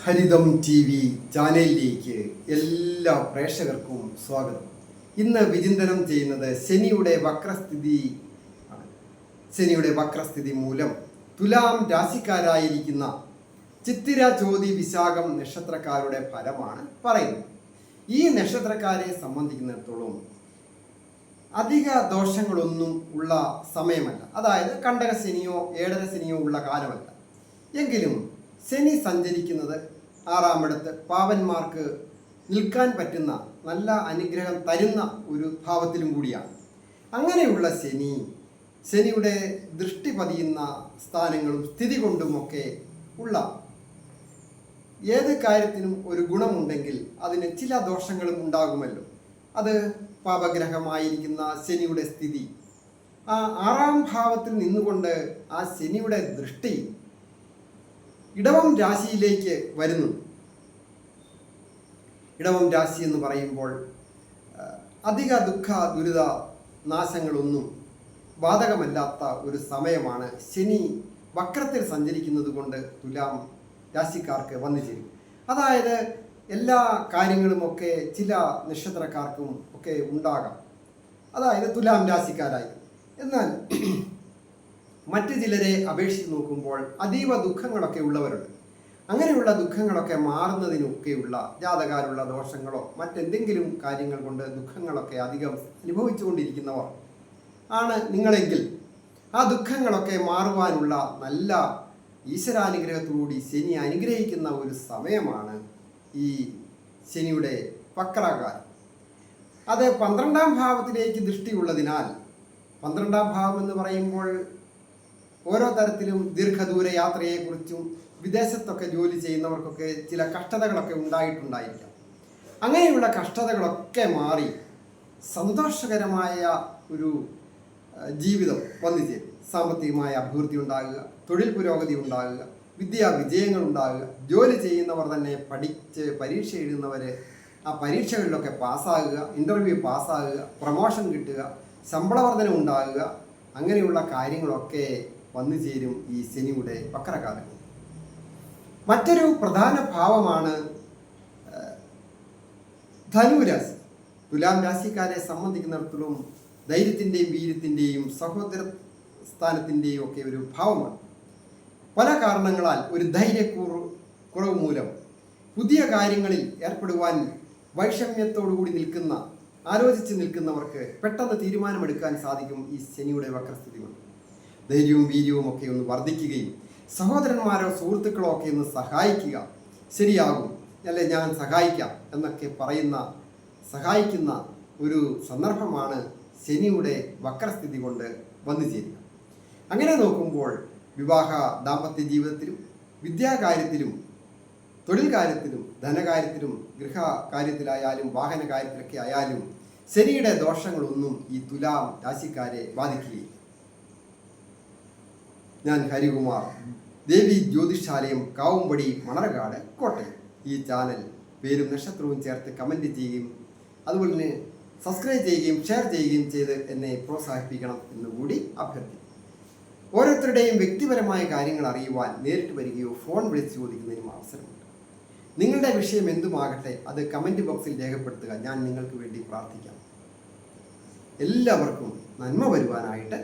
ഹരിതം T V ചാനലിലേക്ക് എല്ലാ പ്രേക്ഷകർക്കും സ്വാഗതം. ഇന്ന് വിചിന്തനം ചെയ്യുന്നത് ശനിയുടെ വക്രസ്ഥിതി ആണ്. ശനിയുടെ വക്രസ്ഥിതി മൂലം തുലാം രാശിക്കാരായിരിക്കുന്ന ചിത്തിര, ചോതി, വിശാഖം നക്ഷത്രക്കാരുടെ ഫലമാണ് പറയുന്നത്. ഈ നക്ഷത്രക്കാരെ സംബന്ധിക്കുന്നിടത്തോളം അധിക ദോഷങ്ങളൊന്നും ഉള്ള സമയമല്ല. അതായത് കണ്ടക ശനിയോ ഏഴര ശനിയോ ഉള്ള കാലമല്ല. എങ്കിലും ശനി സഞ്ചരിക്കുന്നത് ആറാമിടത്ത് പാവന്മാർക്ക് നിൽക്കാൻ പറ്റുന്ന നല്ല അനുഗ്രഹം തരുന്ന ഒരു ഭാവത്തിലും കൂടിയാണ്. അങ്ങനെയുള്ള ശനിയുടെ ദൃഷ്ടി പതിയുന്ന സ്ഥാനങ്ങളും സ്ഥിതി കൊണ്ടുമൊക്കെ ഉള്ള ഏത് കാര്യത്തിനും ഒരു ഗുണമുണ്ടെങ്കിൽ അതിന് ചില ദോഷങ്ങളും ഉണ്ടാകുമല്ലോ. അത് പാപഗ്രഹമായിരിക്കുന്ന ശനിയുടെ സ്ഥിതി ആ ആറാം ഭാവത്തിൽ നിന്നുകൊണ്ട് ആ ശനിയുടെ ദൃഷ്ടി ഇടവം രാശിയിലേക്ക് വരുന്നു. ഇടവം രാശി എന്ന് പറയുമ്പോൾ അധിക ദുഃഖ ദുരിത നാശങ്ങളൊന്നും ബാധകമല്ലാത്ത ഒരു സമയമാണ്. ശനി വക്രത്തിൽ സഞ്ചരിക്കുന്നത് കൊണ്ട് തുലാം രാശിക്കാർക്ക് വന്നു ചേരും. അതായത് എല്ലാ കാര്യങ്ങളുമൊക്കെ ചില നക്ഷത്രക്കാർക്കും ഒക്കെ ഉണ്ടാകാം, അതായത് തുലാം രാശിക്കാരായി. എന്നാൽ മറ്റു ചിലരെ അപേക്ഷിച്ച് നോക്കുമ്പോൾ അതീവ ദുഃഖങ്ങളൊക്കെ ഉള്ളവരുണ്ട്. അങ്ങനെയുള്ള ദുഃഖങ്ങളൊക്കെ മാറുന്നതിനൊക്കെയുള്ള ജാതകാലുള്ള ദോഷങ്ങളോ മറ്റെന്തെങ്കിലും കാര്യങ്ങൾ കൊണ്ട് ദുഃഖങ്ങളൊക്കെ അധികം അനുഭവിച്ചുകൊണ്ടിരിക്കുന്നവർ ആണ് നിങ്ങളെങ്കിൽ ആ ദുഃഖങ്ങളൊക്കെ മാറുവാനുള്ള നല്ല ഈശ്വരാനുഗ്രഹത്തോടുകൂടി ശനി അനുഗ്രഹിക്കുന്ന ഒരു സമയമാണ് ഈ ശനിയുടെ വക്രകാലം. അത് 12ാം ഭാവത്തിലേക്ക് ദൃഷ്ടിയുള്ളതിനാൽ 12ാം ഭാവം എന്ന് പറയുമ്പോൾ ഓരോ തരത്തിലും ദീർഘദൂര യാത്രയെക്കുറിച്ചും വിദേശത്തൊക്കെ ജോലി ചെയ്യുന്നവർക്കൊക്കെ ചില കഷ്ടതകളൊക്കെ ഉണ്ടായിട്ടുണ്ടായിരിക്കാം. അങ്ങനെയുള്ള കഷ്ടതകളൊക്കെ മാറി സന്തോഷകരമായ ഒരു ജീവിതം വന്നു ചേരും. സാമ്പത്തികമായ അഭിവൃദ്ധി ഉണ്ടാകുക, തൊഴിൽ പുരോഗതി ഉണ്ടാകുക, വിദ്യാ വിജയങ്ങൾ ഉണ്ടാകുക, ജോലി ചെയ്യുന്നവർ തന്നെ പഠിച്ച് പരീക്ഷ എഴുതുന്നവർ ആ പരീക്ഷകളിലൊക്കെ പാസ്സാകുക, ഇൻ്റർവ്യൂ പാസ്സാകുക, പ്രൊമോഷൻ കിട്ടുക, ശമ്പള വർധന ഉണ്ടാകുക, അങ്ങനെയുള്ള കാര്യങ്ങളൊക്കെ വന്നു ചേരും ഈ ശനിയുടെ വക്രകാലം. മറ്റൊരു പ്രധാന ഭാവമാണ് ധനുരാശി. തുലാം രാശിക്കാരെ സംബന്ധിക്കുന്നിടത്തോളം ധൈര്യത്തിൻ്റെയും വീര്യത്തിൻ്റെയും സഹോദര സ്ഥാനത്തിൻ്റെയും ഒക്കെ ഒരു ഭാവമാണ്. പല കാരണങ്ങളാൽ ഒരു ധൈര്യക്കുറവ് മൂലം പുതിയ കാര്യങ്ങളിൽ ഏർപ്പെടുവാൻ വൈഷമ്യത്തോടുകൂടി ആലോചിച്ച് നിൽക്കുന്നവർക്ക് പെട്ടെന്ന് തീരുമാനമെടുക്കാൻ സാധിക്കും ഈ ശനിയുടെ വക്രസ്ഥിതി കൊണ്ട്. ധൈര്യവും വീര്യവും ഒക്കെ ഒന്ന് വർദ്ധിക്കുകയും സഹോദരന്മാരോ സുഹൃത്തുക്കളോ ഒക്കെ ഒന്ന് സഹായിക്കുക, ശരിയാകും അല്ലെ ഞാൻ സഹായിക്കാം എന്നൊക്കെ സഹായിക്കുന്ന ഒരു സന്ദർഭമാണ് ശനിയുടെ വക്രസ്ഥിതി കൊണ്ട് വന്നു ചേരുക. അങ്ങനെ നോക്കുമ്പോൾ വിവാഹ ദാമ്പത്യ ജീവിതത്തിലും വിദ്യാകാര്യത്തിലും തൊഴിൽ കാര്യത്തിലും ധനകാര്യത്തിലും ഗൃഹകാര്യത്തിലായാലും വാഹന കാര്യത്തിലൊക്കെ ആയാലും ശനിയുടെ ദോഷങ്ങളൊന്നും ഈ തുലാം രാശിക്കാരെ ബാധിക്കുകയില്ല. ഞാൻ ഹരികുമാർ, ദേവി ജ്യോതിഷാലയം, കാവുംപടി, മണർകാട്, കോട്ടയം. ഈ ചാനൽ പേരും നക്ഷത്രവും ചേർത്ത് കമൻറ്റ് ചെയ്യുകയും അതുപോലെ തന്നെ സബ്സ്ക്രൈബ് ചെയ്യുകയും ഷെയർ ചെയ്യുകയും ചെയ്ത് എന്നെ പ്രോത്സാഹിപ്പിക്കണം എന്നുകൂടി അഭ്യർത്ഥിക്കുന്നു. ഓരോരുത്തരുടെയും വ്യക്തിപരമായ കാര്യങ്ങൾ അറിയുവാൻ നേരിട്ട് വരികയോ ഫോൺ വിളിച്ച് ചോദിക്കുന്നതിനും അവസരമുണ്ട്. നിങ്ങളുടെ വിഷയം എന്തുമാകട്ടെ അത് കമൻറ്റ് ബോക്സിൽ രേഖപ്പെടുത്തുക. ഞാൻ നിങ്ങൾക്ക് വേണ്ടി പ്രാർത്ഥിക്കാം. എല്ലാവർക്കും നന്മ വരുവാനായിട്ട്